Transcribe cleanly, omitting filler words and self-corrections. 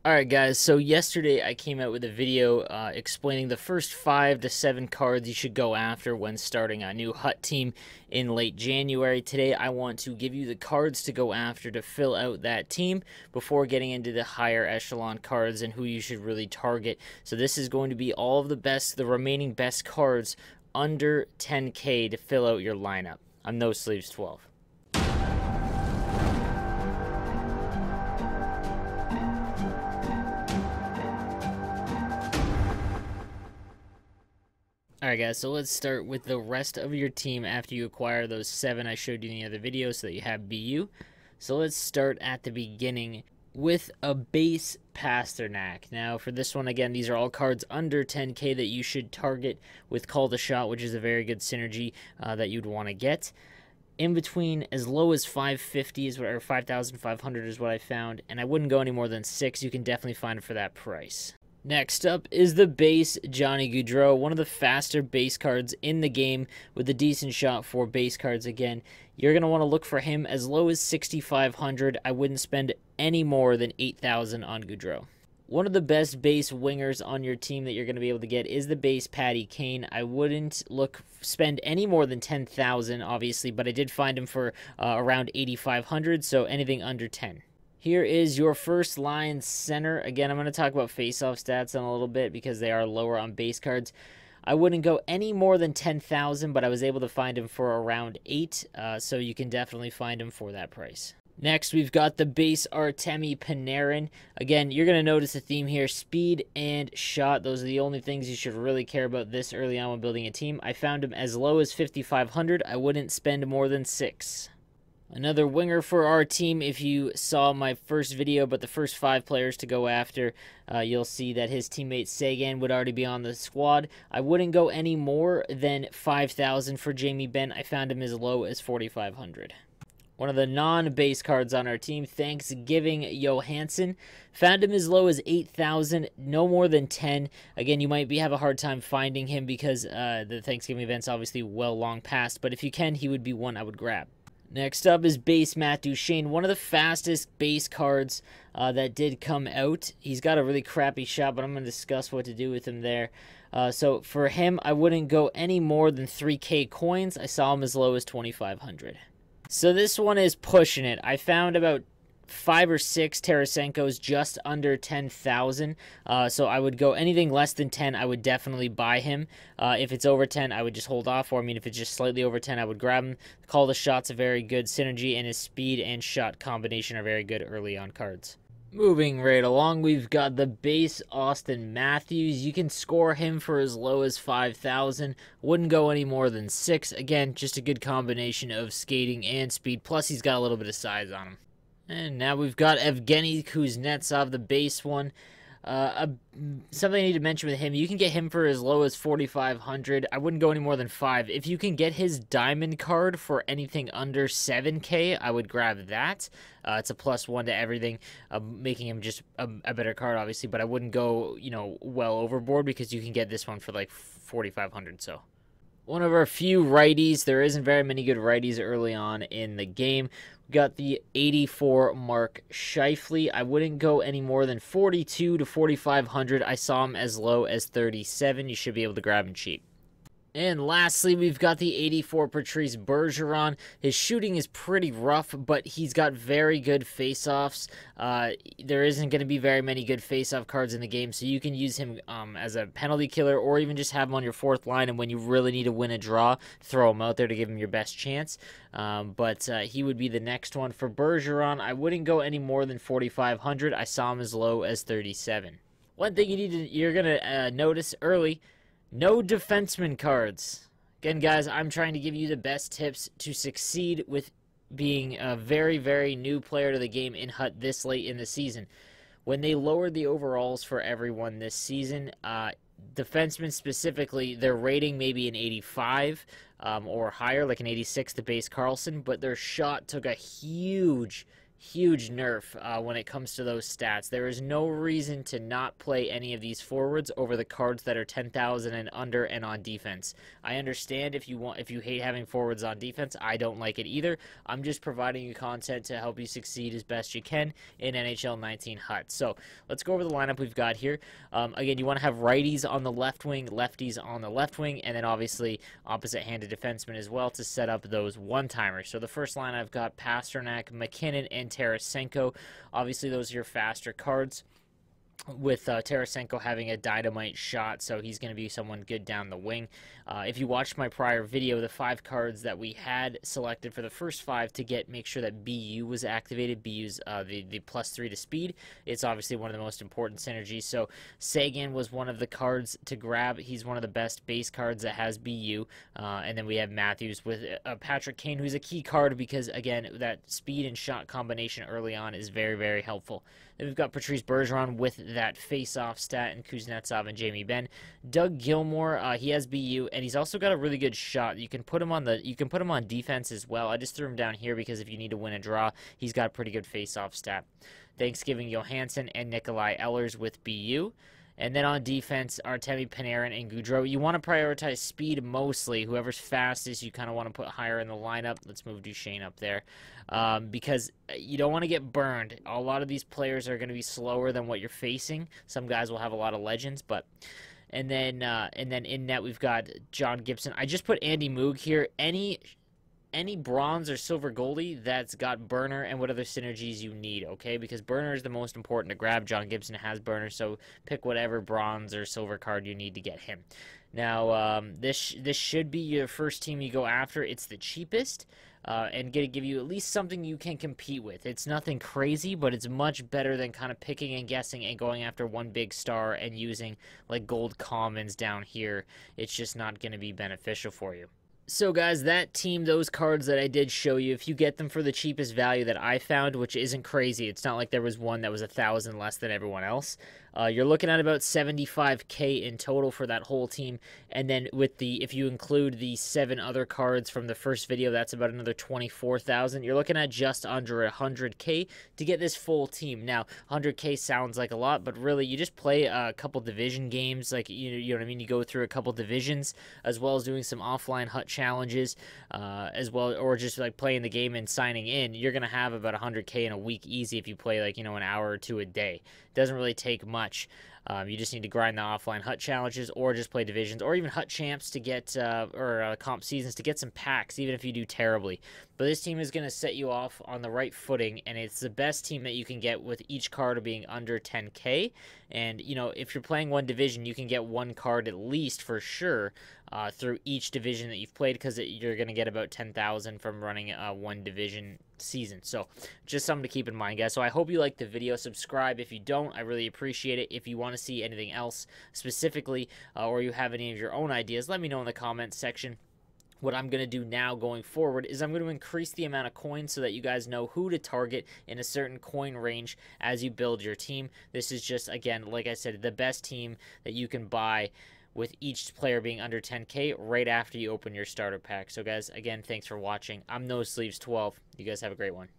Alright guys, so yesterday I came out with a video explaining the first 5 to 7 cards you should go after when starting a new HUT team in late January. Today I want to give you the cards to go after to fill out that team before getting into the higher echelon cards and who you should really target. So this is going to be all of the remaining best cards under 10k to fill out your lineup. I'm No Sleeves 12. Alright guys, so let's start with the rest of your team after you acquire those 7 I showed you in the other video so that you have BU. So let's start at the beginning with a base Pasternak. Now for this one, again, these are all cards under 10k that you should target with Call to Shot, which is a very good synergy that you'd want to get. In between, as low as 550 is what, or 5,500 is what I found, and I wouldn't go any more than 6. You can definitely find it for that price. Next up is the base Johnny Gaudreau, one of the faster base cards in the game with a decent shot for base cards. Again, you're going to want to look for him as low as 6,500. I wouldn't spend any more than 8,000 on Gaudreau. One of the best base wingers on your team that you're going to be able to get is the base Patty Kane. I wouldn't spend any more than 10,000, obviously, but I did find him for around 8,500, so anything under 10. Here is your first line center. Again, I'm going to talk about face-off stats in a little bit because they are lower on base cards. I wouldn't go any more than 10,000, but I was able to find him for around 8, so you can definitely find him for that price. Next, we've got the base Artemi Panarin. Again, you're going to notice a theme here, speed and shot. Those are the only things you should really care about this early on when building a team. I found him as low as 5,500. I wouldn't spend more than 6. Another winger for our team, if you saw my first video, but the first 5 players to go after, you'll see that his teammate Sagan would already be on the squad. I wouldn't go any more than 5,000 for Jamie Benn. I found him as low as 4,500. One of the non-base cards on our team, Thanksgiving Johansson. Found him as low as 8,000, no more than 10. Again, you might have a hard time finding him because the Thanksgiving event's obviously well long past, but if you can, he would be one I would grab. Next up is base Matt Duchene, one of the fastest base cards that did come out. He's got a really crappy shot, but I'm going to discuss what to do with him there. So for him, I wouldn't go any more than 3k coins. I saw him as low as 2,500. So this one is pushing it. I found about 5 or 6 Tarasenko's just under 10,000. So I would go anything less than 10, I would definitely buy him. If it's over 10, I would just hold off. Or, I mean, if it's just slightly over 10, I would grab him. Call the Shot's a very good synergy, and his speed and shot combination are very good early on cards. Moving right along, we've got the base Austin Matthews. You can score him for as low as 5,000. Wouldn't go any more than 6. Again, just a good combination of skating and speed. Plus, he's got a little bit of size on him. And now we've got Evgeny Kuznetsov, the base one. Something I need to mention with him, you can get him for as low as 4,500. I wouldn't go any more than 5. If you can get his diamond card for anything under 7k, I would grab that. It's a +1 to everything, making him just a better card, obviously. But I wouldn't go, well overboard because you can get this one for like 4,500, so. One of our few righties. There isn't very many good righties early on in the game. We got the 84 Mark Scheifele. I wouldn't go any more than 42 to 4,500. I saw him as low as 37. You should be able to grab him cheap. And lastly, we've got the 84 Patrice Bergeron. His shooting is pretty rough, but he's got very good face-offs. There isn't going to be very many good face-off cards in the game, so you can use him as a penalty killer or even just have him on your 4th line, and when you really need to win a draw, throw him out there to give him your best chance. But he would be the next one. For Bergeron, I wouldn't go any more than 4,500. I saw him as low as 37. One thing you're going to notice early, no defenseman cards. Again, guys, I'm trying to give you the best tips to succeed with being a very, very new player to the game in HUT this late in the season. When they lowered the overalls for everyone this season, defensemen specifically, their rating may be an 85 or higher, like an 86 to base Carlson, but their shot took a huge huge nerf when it comes to those stats. There is no reason to not play any of these forwards over the cards that are 10,000 and under and on defense. I understand if you hate having forwards on defense. I don't like it either. I'm just providing you content to help you succeed as best you can in NHL 19 HUT. So let's go over the lineup we've got here. Again, you want to have righties on the left wing, lefties on the left wing, and then obviously opposite-handed defensemen as well to set up those one-timers. So the first line I've got Pastrnak, McKinnon, and Tarasenko. Obviously, those are your faster cards, with Tarasenko having a dynamite shot, so he's going to be someone good down the wing. If you watched my prior video, the 5 cards that we had selected for the first 5 to make sure that BU was activated, BU's the +3 to speed, it's obviously one of the most important synergies. So Sagan was one of the cards to grab. He's one of the best base cards that has BU. And then we have Matthews with Patrick Kane, who's a key card because, again, that speed and shot combination early on is very, very helpful. Then we've got Patrice Bergeron with that face-off stat, and Kuznetsov and Jamie Benn. Doug Gilmour, he has BU, and he's also got a really good shot. You can put him on defense as well. I just threw him down here because if you need to win a draw, he's got a pretty good face-off stat. Thanksgiving Johansson and Nikolai Ehlers with BU. And then on defense, Artemi Panarin and Gaudreau. You want to prioritize speed mostly. Whoever's fastest, you kind of want to put higher in the lineup. Let's move Duchesne up there. Because you don't want to get burned. A lot of these players are going to be slower than what you're facing. Some guys will have a lot of legends, but... And then in net, we've got John Gibson. I just put Andy Moog here. Any bronze or silver goalie that's got burner and what other synergies you need, okay? Because burner is the most important to grab. John Gibson has burner, so pick whatever bronze or silver card you need to get him. Now, this should be your first team you go after. It's the cheapest and going to give you at least something you can compete with. It's nothing crazy, but it's much better than kind of picking and guessing and going after one big star and using like gold commons down here. It's just not going to be beneficial for you. So guys, that team, those cards that I did show you, if you get them for the cheapest value that I found, which isn't crazy, it's not like there was one that was 1,000 less than everyone else. You're looking at about $75K in total for that whole team, and then if you include the 7 other cards from the first video, that's about another $24,000. You're looking at just under $100K to get this full team. Now, $100K sounds like a lot, but really, you just play a couple division games, like you know what I mean. You go through a couple divisions, as well as doing some offline HUT challenges, as well, or just like playing the game and signing in. You're gonna have about $100K in a week easy if you play like an hour or 2 a day. It doesn't really take much. You just need to grind the offline HUT challenges, or just play divisions, or even HUT champs to get, or comp seasons to get some packs, even if you do terribly. But this team is going to set you off on the right footing, and it's the best team that you can get with each card being under 10K. And, if you're playing one division, you can get one card at least for sure through each division that you've played, because you're going to get about 10,000 from running one division season. So just something to keep in mind, guys. So I hope you liked the video. Subscribe if you don't. I really appreciate it. If you want to see anything else specifically, or you have any of your own ideas, let me know in the comments section. What I'm going to do now going forward is I'm going to increase the amount of coins so that you guys know who to target in a certain coin range as you build your team. This is just, again, like I said, the best team that you can buy with each player being under 10K right after you open your starter pack. So guys, again, thanks for watching. I'm NoSleeves12. You guys have a great one.